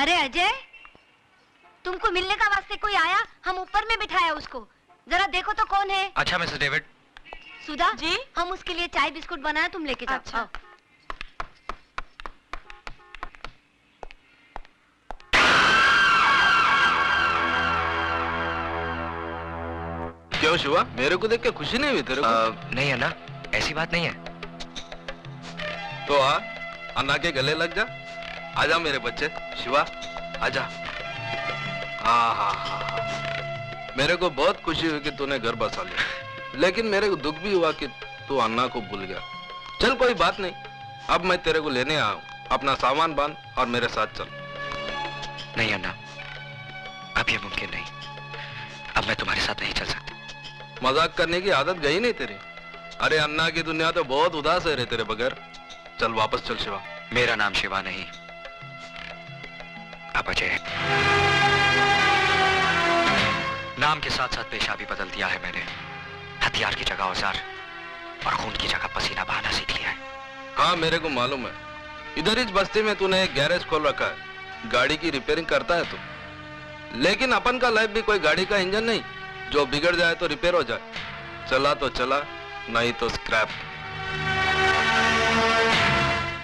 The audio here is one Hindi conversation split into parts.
अरे अजय, तुमको मिलने का वास्ते कोई आया? हम ऊपर में बिठाया उसको, जरा देखो तो कौन है। अच्छा मिसेस डेविड। सुधा जी, हम उसके लिए चाय बिस्कुट बनाया, तुम लेके जाओ। अच्छा। क्यों शिवा, मेरे को देख के खुशी नहीं हुई तेरे को? नहीं अन्ना, ऐसी बात नहीं है। तो आ, अन्ना के गले लग जा। आजा मेरे बच्चे, शिवा आजा। हाँ, मेरे को बहुत खुशी हुई कि तूने घर बसा लिया, लेकिन मेरे को दुख भी हुआ कि तू अन्ना को भूल गया। चल कोई बात नहीं, अब मैं तेरे को लेने आया हूँ। अपना सामान बांध और मेरे साथ चल। नहीं अन्ना, अब ये मुमकिन नहीं। अब मैं तुम्हारे साथ नहीं चल सकता। मजाक करने की आदत गई नहीं तेरी? अरे अन्ना की दुनिया तो बहुत उदास है रे तेरे बगैर। चल वापस चल शिवा। मेरा नाम शिवा नहीं, अब अजय है। नाम के साथ साथ पेशा भी बदल दिया है मैंने। हथियार की जगह औजार और खून की जगह पसीना बहाना सीख लिया है। हाँ मेरे को मालूम है, इधर इस बस्ती में तूने एक गैरेज खोल रखा है, गाड़ी की रिपेयरिंग करता है तू। लेकिन अपन का लाइफ भी कोई गाड़ी का इंजन नहीं, जो बिगड़ जाए तो रिपेयर हो जाए। चला तो चला, नहीं तो स्क्रैप।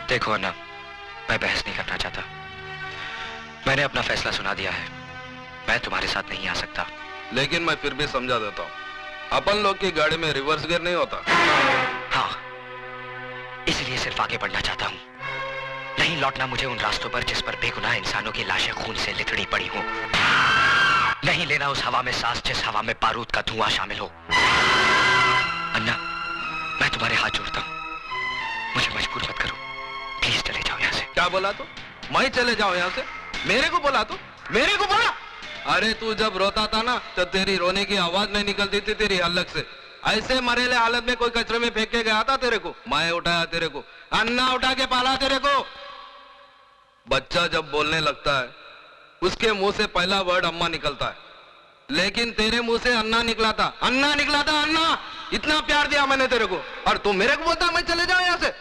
देखो अन्ना, मैं बहस नहीं करना चाहता। मैंने अपना फैसला सुना दिया है। मैं तुम्हारे साथ नहीं आ सकता। लेकिन मैं फिर भी समझा देता हूँ, अपन लोग की गाड़ी में रिवर्स गियर नहीं होता। हाँ, इसलिए सिर्फ आगे बढ़ना चाहता हूँ, नहीं लौटना मुझे उन रास्तों पर जिस पर बेगुनाह इंसानों की लाशें खून से लिथड़ी पड़ी हो। नहीं लेना उस हवा में सांस जिस हवा में बारूद का धुआं शामिल हो। अन्ना, मैं तुम्हारे हाथ जोड़ता हूँ, मुझे मजबूर मत करो। प्लीज चले जाओ यहाँ से। क्या बोला तू? मैं चले जाऊँ यहाँ से? मेरे को बोला तू? मेरे को बोला? अरे तू जब रोता था ना, तो तेरी रोने की आवाज नहीं निकलती थी तेरी हलक से। ऐसे मरेले हालत में कोई कचरे में फेंक के गया था तेरे को? मैं उठाया तेरे को, अन्ना उठा के पाला तेरे को। बच्चा जब बोलने लगता है, उसके मुंह से पहला वर्ड अम्मा निकलता है, लेकिन तेरे मुंह से अन्ना निकला था। अन्ना निकला था, अन्ना। इतना प्यार दिया मैंने तेरे को, और तू मेरे को बोलता मैं चले जाऊं यहाँ से?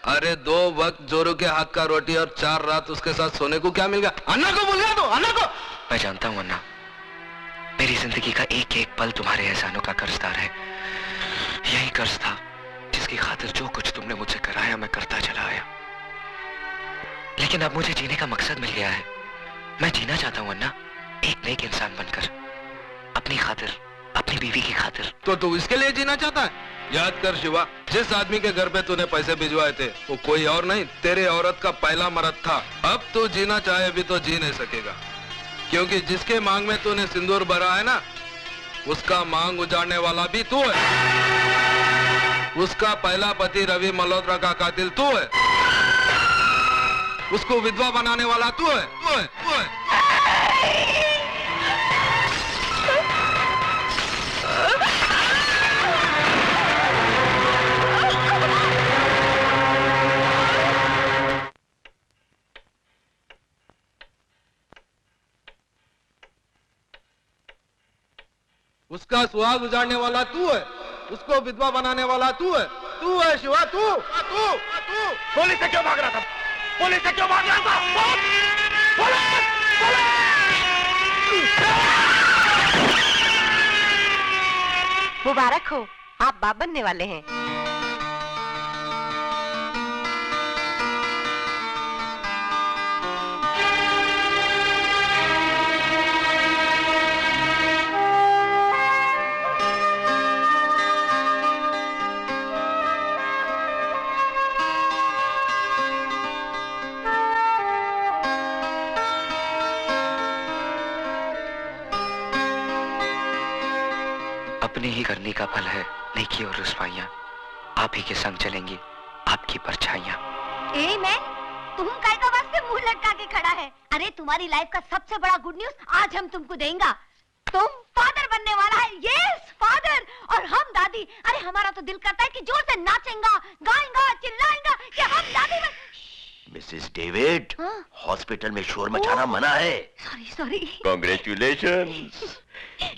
अरे 2 वक्त जोरू के हाथ का रोटी और 4 रात उसके साथ सोने को क्या मिल गया? अन्ना को भूल गया तू? अन्ना को? मैं जानता हूँ अन्ना, मेरी जिंदगी का एक एक पल तुम्हारे एहसानों का कर्जदार है। यही कर्ज था जिसकी खातिर जो कुछ तुमने मुझसे कराया मैं करता चला आया। लेकिन अब मुझे जीने का मकसद मिल गया है। मैं जीना चाहता हूँ अन्ना, एक नेक इंसान बनकर, अपनी खातिर, अपनी बीवी की खातिर। तो तू इसके लिए जीना चाहता है? याद कर शिवा, जिस आदमी के घर पे तूने पैसे भिजवाए थे वो कोई और नहीं, तेरे औरत का पहला मर्द था। अब तू जीना चाहे भी तो जी नहीं सकेगा, क्योंकि जिसके मांग में तूने सिंदूर भरा है ना, उसका मांग उजाड़ने वाला भी तू है। उसका पहला पति रवि मल्होत्रा का कातिल तू है। उसको विधवा बनाने वाला तू है, तू है, तू है। उसका सुहाग उजाड़ने वाला तू है, उसको विधवा बनाने वाला तू है शिवा, तू। पुलिस से क्यों भाग रहा था? पुलिस से क्यों भाग रहा था? पुलिस! मुबारक हो, आप बाप बनने वाले हैं। अपनी ही करनी का फल है नेकी और रुसवाइयां। आप ही के संग चलेंगी आपकी परछाइयां। ए मैन, तुम काय का वास्ते मुंह लटका के खड़ा है? अरे तुम्हारी लाइफ का सबसे बड़ा गुड न्यूज आज हम तुमको देंगे। तुम फादर बनने वाला है। यस फादर, और हम दादी। अरे हमारा तो दिल करता है कि जोर से नाचेंगा, गाएंगा, चिल्लाएंगा कि हम दादी बन। मिसेस डेविड, हॉस्पिटल में शोर मचाना मना है। सॉरी। कांग्रेचुलेशंस।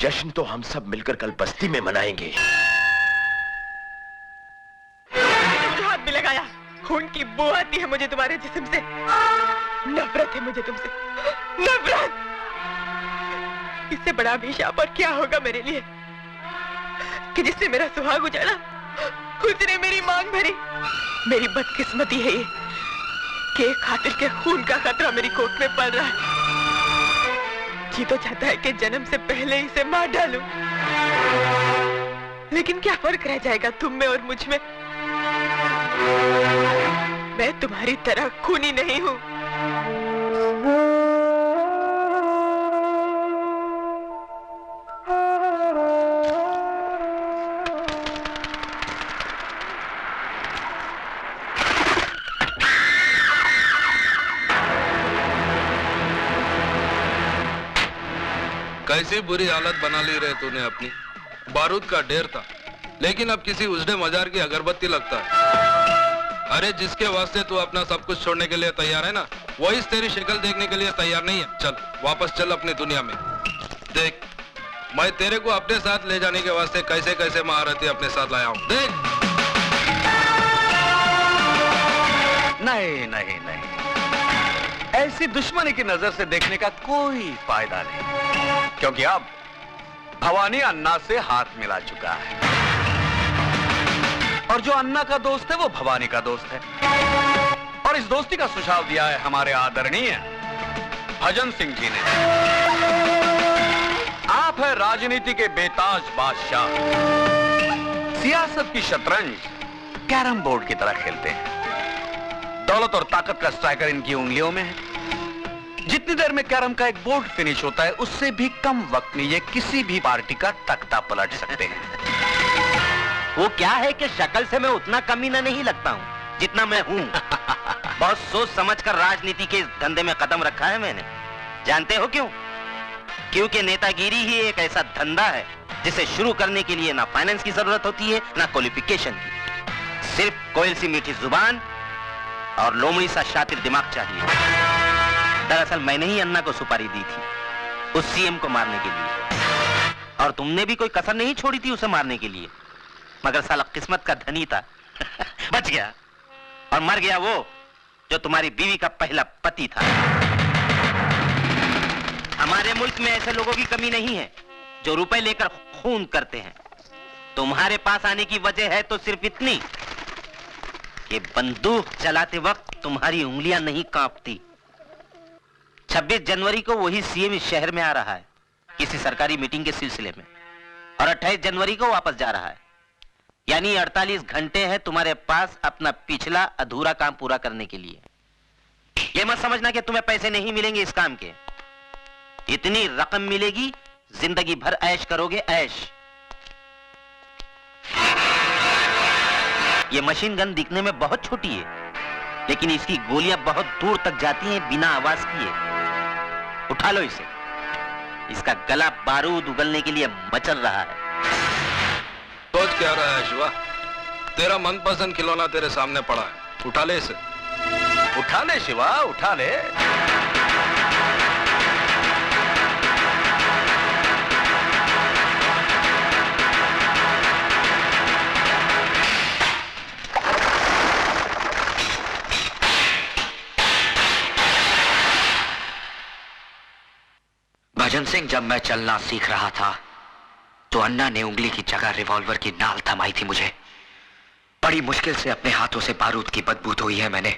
जश्न तो हम सब मिलकर कल बस्ती में मनाएंगे। हाथ भी लगाया, खून की बू आती है मुझे तुम्हारे जिस्म से। नफरत है मुझे तुमसे। नफरत। इससे बड़ा अभिशाप और क्या होगा मेरे लिए कि जिससे मेरा सुहाग उजाड़ा उसने मेरी मांग भरी। मेरी बदकिस्मती है ये कि एक कातिल के खून का खतरा मेरी कोर्ट में पड़ रहा है। जी तो चाहता है कि जन्म से पहले इसे मार डालूं, लेकिन क्या फर्क रह जाएगा तुम में और मुझ में? मैं तुम्हारी तरह खूनी नहीं हूं। कैसी बुरी हालत बना ली रे तूने अपनी। बारूद का ढेर था, लेकिन अब किसी उजड़े मजार की अगरबत्ती लगता है। अरे जिसके वास्ते तू अपना सब कुछ छोड़ने के लिए तैयार है ना, वही तेरी शक्ल देखने के लिए तैयार नहीं है। चल वापस चल अपनी दुनिया में। देख मैं तेरे को अपने साथ ले जाने के वास्ते कैसे कैसे महारथी अपने साथ लाया हूँ। देख। नहीं नहीं नहीं, ऐसी दुश्मनी की नजर से देखने का कोई फायदा नहीं, क्योंकि अब भवानी अन्ना से हाथ मिला चुका है और जो अन्ना का दोस्त है वो भवानी का दोस्त है। और इस दोस्ती का सुझाव दिया है हमारे आदरणीय भजन सिंह जी ने। आप है राजनीति के बेताज बादशाह, सियासत की शतरंज कैरम बोर्ड की तरह खेलते हैं। दौलत और ताकत का स्ट्राइकर इनकी उंगलियों में है। जितनी देर में कैरम का एक बोर्ड फिनिश होता है, उससे भी कम वक्त में ये किसी भी पार्टी का तख्ता पलट सकते हैं। वो क्या है कि शक्ल से मैं उतना कमीना नहीं लगता हूँ जितना मैं हूँ। बहुत सोच समझकर राजनीति के इस धंधे में कदम रखा है मैंने। जानते हो क्यों? क्योंकि नेतागिरी ही एक ऐसा धंधा है जिसे शुरू करने के लिए ना फाइनेंस की जरूरत होती है ना क्वालिफिकेशन की। सिर्फ कोयल सी मीठी जुबान और लोमड़ी सा शातिर दिमाग चाहिए। दरअसल मैंने ही अन्ना को सुपारी दी थी उस सीएम को मारने के लिए, और तुमने भी कोई कसर नहीं छोड़ी थी उसे मारने के लिए। मगर साला किस्मत का धनी था बच गया, और मर गया वो जो तुम्हारी बीवी का पहला पति था। हमारे मुल्क में ऐसे लोगों की कमी नहीं है जो रुपए लेकर खून करते हैं। तुम्हारे पास आने की वजह है तो सिर्फ इतनी कि बंदूक चलाते वक्त तुम्हारी उंगलियां नहीं कांपती। 26 जनवरी को वही सीएम इस शहर में आ रहा है किसी सरकारी मीटिंग के सिलसिले में, और 28 जनवरी को वापस जा रहा है। यानी 48 घंटे हैं तुम्हारे पास अपना पिछला अधूरा काम पूरा करने के लिए। यह मत समझना कि तुम्हें पैसे नहीं मिलेंगे इस काम के। इतनी रकम मिलेगी, जिंदगी भर ऐश करोगे ऐश। ये मशीन गन दिखने में बहुत छोटी है, लेकिन इसकी गोलियां बहुत दूर तक जाती हैं बिना आवाज किए। उठा लो इसे, इसका गला बारूद उगलने के लिए मचल रहा है। सोच क्या रहा है शिवा? तेरा मनपसंद खिलौना तेरे सामने पड़ा है, उठा ले इसे। उठा ले शिवा, उठा ले। भजन सिंह, जब मैं चलना सीख रहा था तो अन्ना ने उंगली की जगह रिवॉल्वर की नाल थमाई थी मुझे। बड़ी मुश्किल से अपने हाथों से बारूद की बदबू धोई है मैंने।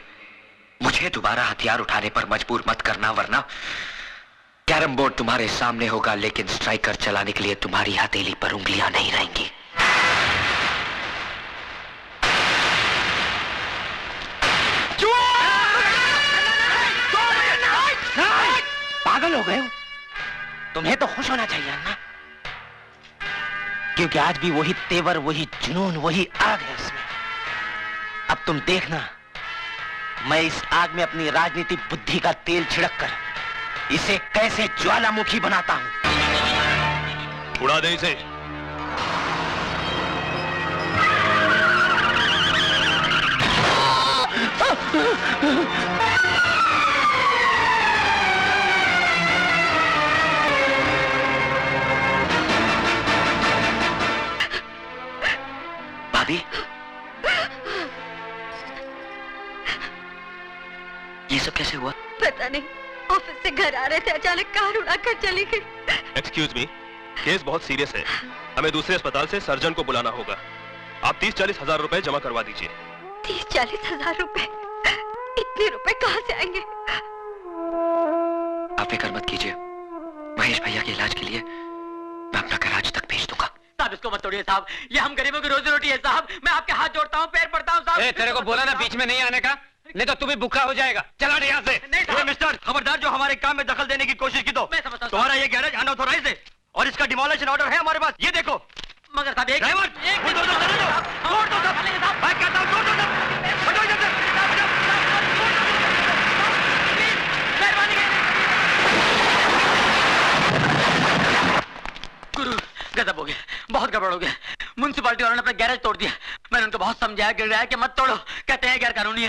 मुझे दोबारा हथियार उठाने पर मजबूर मत करना, वरना कैरम बोर्ड तुम्हारे सामने होगा, लेकिन स्ट्राइकर चलाने के लिए तुम्हारी हथेली पर उंगलियां नहीं रहेंगी। पागल हो गए हो? तुम्हें तो खुश होना चाहिए अन्ना, क्योंकि आज भी वही तेवर, वही जुनून, वही आग है उसमें। अब तुम देखना, मैं इस आग में अपनी राजनीतिक बुद्धि का तेल छिड़ककर इसे कैसे ज्वालामुखी बनाता हूं। उड़ा दे इसे। भाभी, ये सब कैसे हुआ? पता नहीं, ऑफिस से घर आ रहे थे, अचानक कार उड़ाकर चली गई। एक्सक्यूज मी, केस बहुत सीरियस है, हमें दूसरे अस्पताल से सर्जन को बुलाना होगा। आप 30-40 हजार रुपए जमा करवा दीजिए। 30-40 हजार रुपए? इतने रुपए कहाँ से आएंगे? आप फिक्र मत कीजिए, महेश भैया के इलाज के लिए मैं अपना कराची तक भेज दूंगा। साहब इसको मत तोड़िए साहब, ये हम गरीबों की रोजी रोटी है साहब। मैं आपके हाथ जोड़ता हूँ, पैर पड़ता हूँ साहब। तेरे को बोला ना बीच में नहीं आने का, नहीं तो तू भी भूखा हो जाएगा। चला नहीं यहाँ से। नहीं साहब। मिस्टर, खबरदार जो हमारे काम में दखल देने की कोशिश की तो मैं समझता हूँ तुम्हारा ये गैरेज अनऑथोराइज्ड है और इसका डिमोलिशन ऑर्डर है हमारे पास। ये देखो मगर साहब एक ड्राइवर, एक बुलडोजर चलाने दो। छोड़ दो साहब। बाइक कहता हूँ, छोड़ दो सब। हटो इधर से। गुरु गजब हो गया, बहुत गड़बड़ हो गया। म्युनिसिपालिटी वालों ने अपना गैरेज तोड़ दिया। मैंने उनको बहुत समझाया गिर रहा है कि मत तोड़ो, कहते हैं गैर कानूनी है।